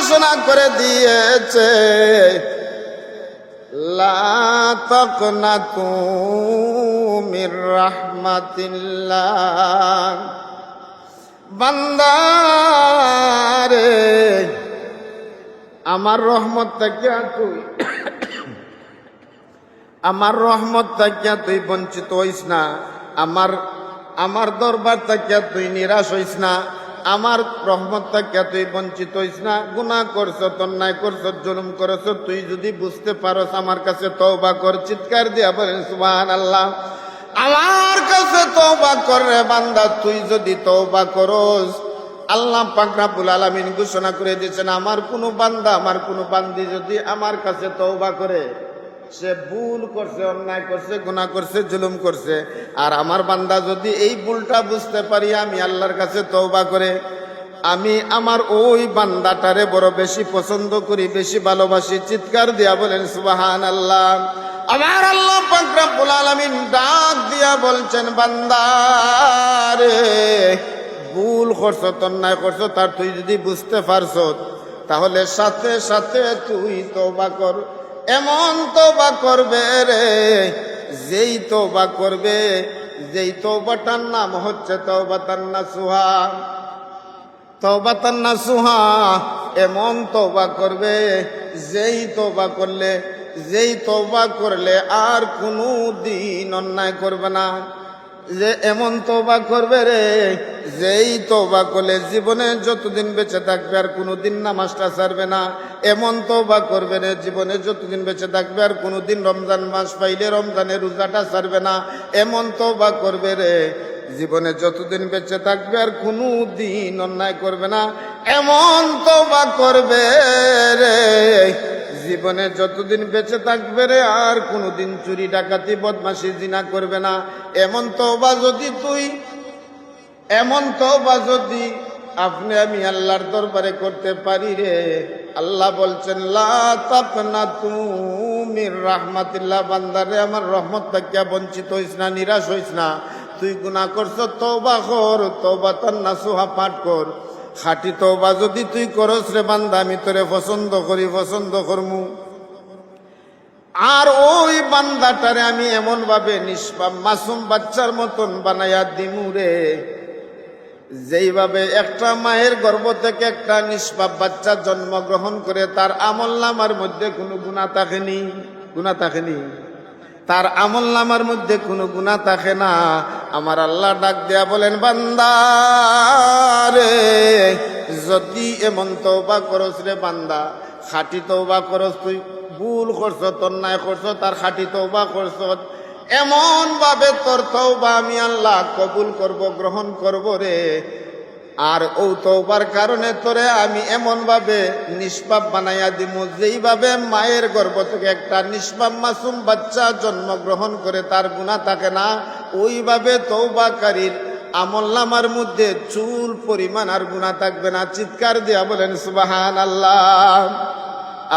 ঘোষণা করে দিয়েছে, লা তাকনাতু মির রাহমাতিল্লাহ। বান্দা রে, আমার রহমত থাকিয়া তুই বঞ্চিত হইস না। আমার দরবার থাকিয়া তুই নিরাশ হইস না। আমার রহমত থাকিয়া তুই বঞ্চিত হইস না। গুনাহ করছ, অন্যায় করছ, জুলুম করছ, তুই যদি বুঝতে পারস আমার কাছে তওবা কর। চিৎকার দিয়া বলেন সুবহানাল্লাহ। আমার কাছে তওবা কর রে বান্দা। তুই যদি তওবা করস, আল্লাহ পাক রব্বুল আলামিন ঘোষণা করে দিয়েছেন, আমার কোনো বান্দা, আমার কোনো বান্দি যদি আমার কাছে তওবা করে, সে ভুল করছে, অন্যায় করছে, গুনাহ করছে, জুলুম করছে, আর আমার বান্দা যদি এই ভুলটা বুঝতে পারি, আমি আল্লাহর কাছে তওবা করে, আমি আমার ওই বান্দাটারে বড় বেশি পছন্দ করি, বেশি ভালোবাসি। চিৎকার দিয়া বলেন সুবহানাল্লাহ। আমার আল্লাহ পাক রব্বুল আলামিন ডাক দিয়া বলছেন, বান্দা রে, ভুল করছ, অন্যায় করছ, তার তুই যদি বুঝতে পারছ, তাহলে সাথে সাথে তুই তওবা কর। এমন তওবা করবে রে, যেই তওবাটার নাম হচ্ছে তওবাতান নাসুহা। তওবাতান নাসুহা, এমন তওবা করবে যেই তওবা করলে আর কোনো দিন অন্যায় করবে না। যে এমন তওবা করবে রে, যেই তওবা করলে জীবনে যতদিন বেঁচে থাকবে আর কোনোদিন নামাজটা ছাড়বে না। এমন তওবা করবে রে, জীবনে যতদিন বেঁচে থাকবে আর কোনোদিন রমজান মাস পাইলে রমজানের রোজাটা ছাড়বে না। এমন তওবা করবে রে, জীবনে যতদিন বেঁচে থাকবে আর কোনোদিন অন্যায় করবে না। এমন তওবা করবে রে, জীবনে যতদিন বেঁচে থাকবে রে আর কোনোদিন চুরি, ডাকাতি, বদমাশি, জিনা করবে না। এমন তওবা যদি আপনি আমি আল্লাহর দরবারে করতে পারি রে, আল্লাহ বলছেন, লা তাকনাতু মির রাহমাতিল্লাহ। বান্দারে, আমার রহমত থেকে বঞ্চিত হইস না, নিরাশ হইস না। তুই গুনাহ করছ, তওবা কর, তওবাতান নাসুহা পাঠ কর। খাঁটি তওবা যদি তুই করস রে বান্দা, আমি তোরে পছন্দ করমু। আর ওই বান্দাটারে আমি এমন ভাবে নিষ্পাপ মাসুম বাচ্চার মতন বানাইয়া দিমু রে, যেইভাবে একটা মায়ের গর্ভ থেকে একটা নিষ্পাপ বাচ্চা জন্মগ্রহণ করে, তার আমলনামার মধ্যে কোনো গুনাহ থাকেনি, তার আমলনামার মধ্যে কোনো গুনাহ থাকে না। আমার আল্লাহ ডাক দেয়া বলেন, বান্দা রে, যদি এমন তওবা করস রে বান্দা, খাঁটি তওবা করস, তুই ভুল করছ, অন্যায় করছ, তার খাঁটি তওবা করছ, এমন ভাবে তোর তওবা আমি আল্লাহ কবুল করব, গ্রহণ করব রে। আর ও তওবার কারণে তোরে আমি এমন ভাবে নিষ্পাপ বানাইয়া দিমু, যেইভাবে মায়ের গর্ভ থেকে একটা নিষ্পাপ মাসুম বাচ্চা জন্মগ্রহণ করে, তার গুনাহ থাকে না, ওইভাবে তওবাকারীর আমলনামার মধ্যে চুল পরিমাণ আর গুনাহ থাকবে না। চিৎকার দিয়া বলেন সুবহানাল্লাহ।